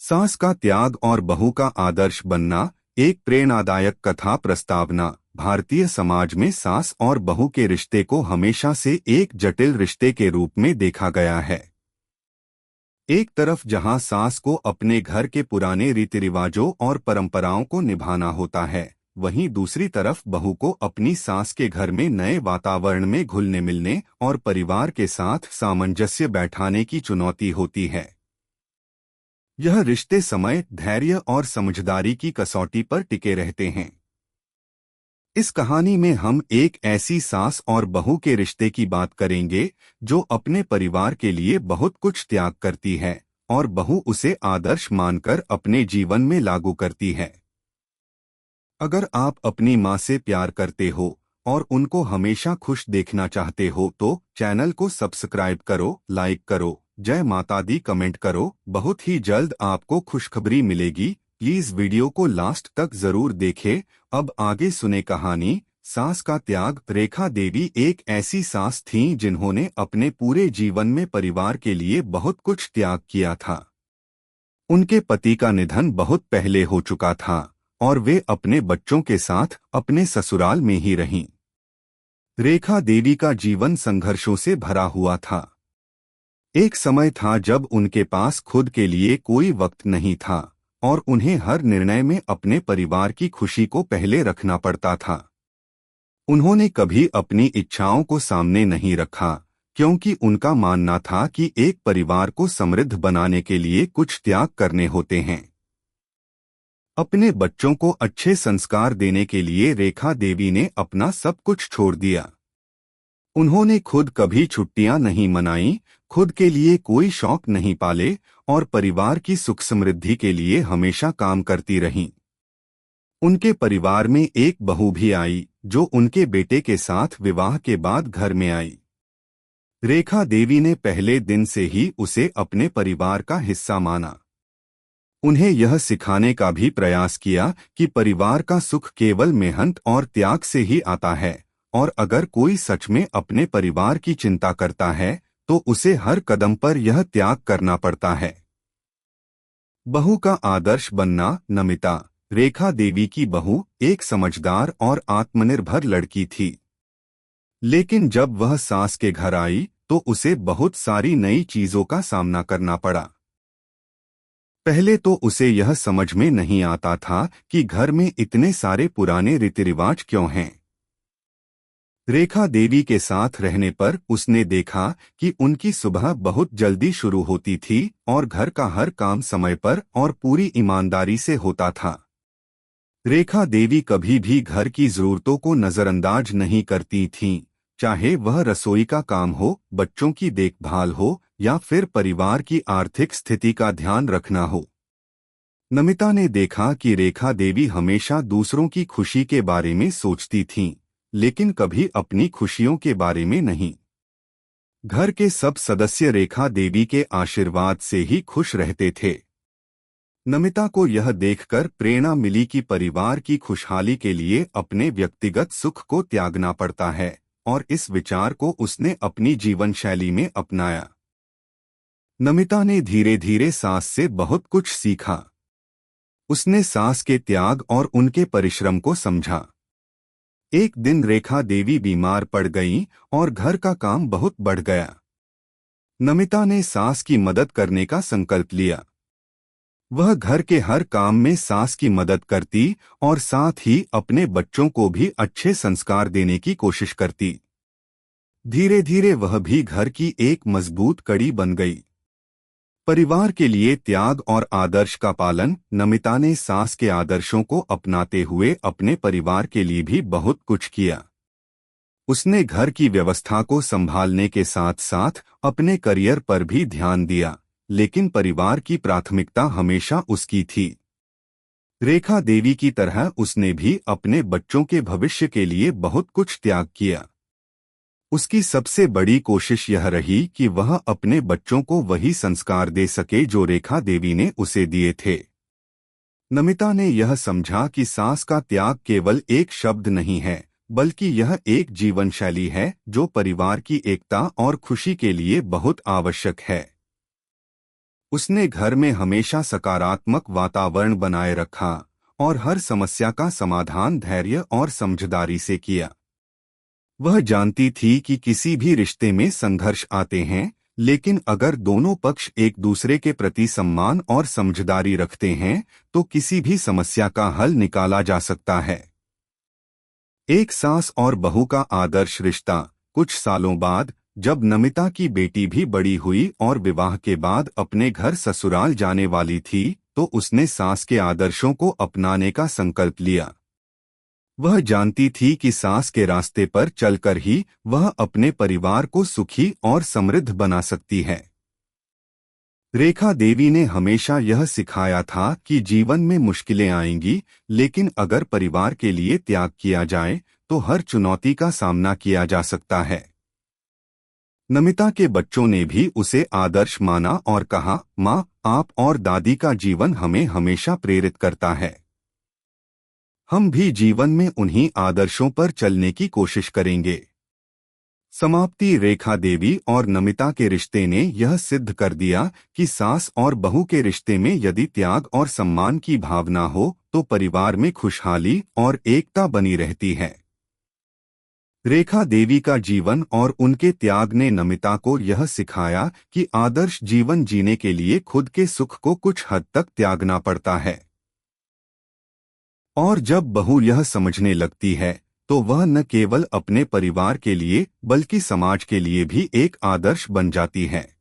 सास का त्याग और बहू का आदर्श बनना। एक प्रेरणादायक कथा प्रस्तावना। भारतीय समाज में सास और बहू के रिश्ते को हमेशा से एक जटिल रिश्ते के रूप में देखा गया है। एक तरफ जहां सास को अपने घर के पुराने रीति रिवाजों और परंपराओं को निभाना होता है, वहीं दूसरी तरफ बहू को अपनी सास के घर में नए वातावरण में घुलने मिलने और परिवार के साथ सामंजस्य बैठाने की चुनौती होती है। यह रिश्ते समय, धैर्य और समझदारी की कसौटी पर टिके रहते हैं। इस कहानी में हम एक ऐसी सास और बहू के रिश्ते की बात करेंगे जो अपने परिवार के लिए बहुत कुछ त्याग करती है और बहू उसे आदर्श मानकर अपने जीवन में लागू करती है। अगर आप अपनी माँ से प्यार करते हो और उनको हमेशा खुश देखना चाहते हो तो चैनल को सब्सक्राइब करो, लाइक करो, जय माता दी कमेंट करो। बहुत ही जल्द आपको खुशखबरी मिलेगी। प्लीज वीडियो को लास्ट तक जरूर देखें। अब आगे सुने कहानी। सास का त्याग। रेखा देवी एक ऐसी सास थीं जिन्होंने अपने पूरे जीवन में परिवार के लिए बहुत कुछ त्याग किया था। उनके पति का निधन बहुत पहले हो चुका था और वे अपने बच्चों के साथ अपने ससुराल में ही रहीं। रेखा देवी का जीवन संघर्षों से भरा हुआ था। एक समय था जब उनके पास खुद के लिए कोई वक्त नहीं था और उन्हें हर निर्णय में अपने परिवार की खुशी को पहले रखना पड़ता था। उन्होंने कभी अपनी इच्छाओं को सामने नहीं रखा क्योंकि उनका मानना था कि एक परिवार को समृद्ध बनाने के लिए कुछ त्याग करने होते हैं। अपने बच्चों को अच्छे संस्कार देने के लिए रेखा देवी ने अपना सब कुछ छोड़ दिया। उन्होंने खुद कभी छुट्टियां नहीं मनाई, खुद के लिए कोई शौक नहीं पाले और परिवार की सुख समृद्धि के लिए हमेशा काम करती रहीं। उनके परिवार में एक बहू भी आई जो उनके बेटे के साथ विवाह के बाद घर में आई। रेखा देवी ने पहले दिन से ही उसे अपने परिवार का हिस्सा माना। उन्हें यह सिखाने का भी प्रयास किया कि परिवार का सुख केवल मेहनत और त्याग से ही आता है और अगर कोई सच में अपने परिवार की चिंता करता है तो उसे हर कदम पर यह त्याग करना पड़ता है। बहू का आदर्श बनना। नमिता, रेखा देवी की बहू, एक समझदार और आत्मनिर्भर लड़की थी। लेकिन जब वह सास के घर आई तो उसे बहुत सारी नई चीजों का सामना करना पड़ा। पहले तो उसे यह समझ में नहीं आता था कि घर में इतने सारे पुराने रीति रिवाज क्यों हैं। रेखा देवी के साथ रहने पर उसने देखा कि उनकी सुबह बहुत जल्दी शुरू होती थी और घर का हर काम समय पर और पूरी ईमानदारी से होता था। रेखा देवी कभी भी घर की जरूरतों को नजरअंदाज नहीं करती थीं, चाहे वह रसोई का काम हो, बच्चों की देखभाल हो या फिर परिवार की आर्थिक स्थिति का ध्यान रखना हो। नमिता ने देखा कि रेखा देवी हमेशा दूसरों की खुशी के बारे में सोचती थीं, लेकिन कभी अपनी खुशियों के बारे में नहीं। घर के सब सदस्य रेखा देवी के आशीर्वाद से ही खुश रहते थे। नमिता को यह देखकर प्रेरणा मिली कि परिवार की खुशहाली के लिए अपने व्यक्तिगत सुख को त्यागना पड़ता है और इस विचार को उसने अपनी जीवन शैली में अपनाया। नमिता ने धीरे धीरे सास से बहुत कुछ सीखा। उसने सास के त्याग और उनके परिश्रम को समझा। एक दिन रेखा देवी बीमार पड़ गईं और घर का काम बहुत बढ़ गया। नमिता ने सास की मदद करने का संकल्प लिया। वह घर के हर काम में सास की मदद करती और साथ ही अपने बच्चों को भी अच्छे संस्कार देने की कोशिश करती। धीरे धीरे वह भी घर की एक मजबूत कड़ी बन गई। परिवार के लिए त्याग और आदर्श का पालन। नमिता ने सास के आदर्शों को अपनाते हुए अपने परिवार के लिए भी बहुत कुछ किया। उसने घर की व्यवस्था को संभालने के साथ साथ अपने करियर पर भी ध्यान दिया, लेकिन परिवार की प्राथमिकता हमेशा उसकी थी। रेखा देवी की तरह उसने भी अपने बच्चों के भविष्य के लिए बहुत कुछ त्याग किया। उसकी सबसे बड़ी कोशिश यह रही कि वह अपने बच्चों को वही संस्कार दे सके जो रेखा देवी ने उसे दिए थे। नमिता ने यह समझा कि सास का त्याग केवल एक शब्द नहीं है, बल्कि यह एक जीवन शैली है जो परिवार की एकता और खुशी के लिए बहुत आवश्यक है। उसने घर में हमेशा सकारात्मक वातावरण बनाए रखा और हर समस्या का समाधान धैर्य और समझदारी से किया। वह जानती थी कि किसी भी रिश्ते में संघर्ष आते हैं, लेकिन अगर दोनों पक्ष एक दूसरे के प्रति सम्मान और समझदारी रखते हैं तो किसी भी समस्या का हल निकाला जा सकता है। एक सास और बहू का आदर्श रिश्ता। कुछ सालों बाद जब नमिता की बेटी भी बड़ी हुई और विवाह के बाद अपने घर ससुराल जाने वाली थी तो उसने सास के आदर्शों को अपनाने का संकल्प लिया। वह जानती थी कि सास के रास्ते पर चलकर ही वह अपने परिवार को सुखी और समृद्ध बना सकती है। रेखा देवी ने हमेशा यह सिखाया था कि जीवन में मुश्किलें आएंगी, लेकिन अगर परिवार के लिए त्याग किया जाए तो हर चुनौती का सामना किया जा सकता है। नमिता के बच्चों ने भी उसे आदर्श माना और कहा, माँ, आप और दादी का जीवन हमें हमेशा प्रेरित करता है। हम भी जीवन में उन्हीं आदर्शों पर चलने की कोशिश करेंगे। समाप्ति। रेखा देवी और नमिता के रिश्ते ने यह सिद्ध कर दिया कि सास और बहू के रिश्ते में यदि त्याग और सम्मान की भावना हो तो परिवार में खुशहाली और एकता बनी रहती है। रेखा देवी का जीवन और उनके त्याग ने नमिता को यह सिखाया कि आदर्श जीवन जीने के लिए खुद के सुख को कुछ हद तक त्यागना पड़ता है। और जब बहू यह समझने लगती है तो वह न केवल अपने परिवार के लिए बल्कि समाज के लिए भी एक आदर्श बन जाती है।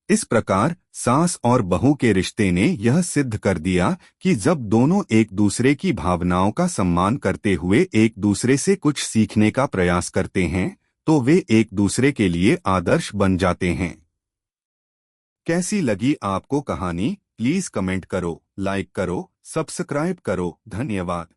इस प्रकार सास और बहू के रिश्ते ने यह सिद्ध कर दिया कि जब दोनों एक दूसरे की भावनाओं का सम्मान करते हुए एक दूसरे से कुछ सीखने का प्रयास करते हैं तो वे एक दूसरे के लिए आदर्श बन जाते हैं। कैसी लगी आपको कहानी? प्लीज कमेंट करो, लाइक करो, सब्सक्राइब करो। धन्यवाद।